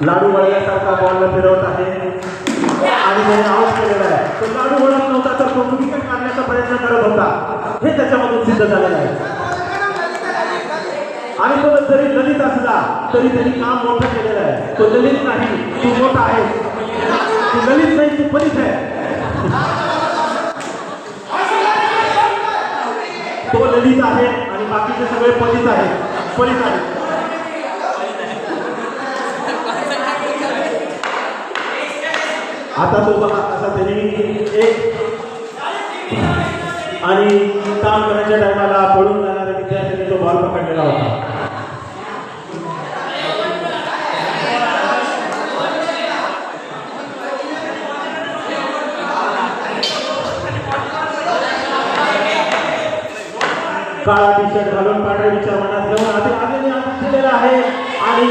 लाडू वळल्यासारखा बॉलला फिरवत आहे आणि त्याने आउट केलेला आहे. तो लाडू वळत नव्हता तर तो विकेट काढण्याचा प्रयत्न करत होता, हे त्याच्यामधून सिद्ध झालेलं आहे. आणि तो जरी ललित असला तरी त्यांनी काम मोठं केलेलं आहे. तो ललित नाही, तू मोठा आहे. तू ललित नाही, तू फलित आहे. तो ललित आहे आणि बाकीचे सगळे फलित आहेत. फलित आहेत. आता तो बघा असा त्यांनी एक आणि काम करण्याच्या टायमाला पळून जाणाऱ्या विद्यार्थ्यांनी तो बॉल पकडलेला होता. काळा टी शर्ट घालून पांढरे विचार मनात घेऊन आधी दिलेला आहे आणि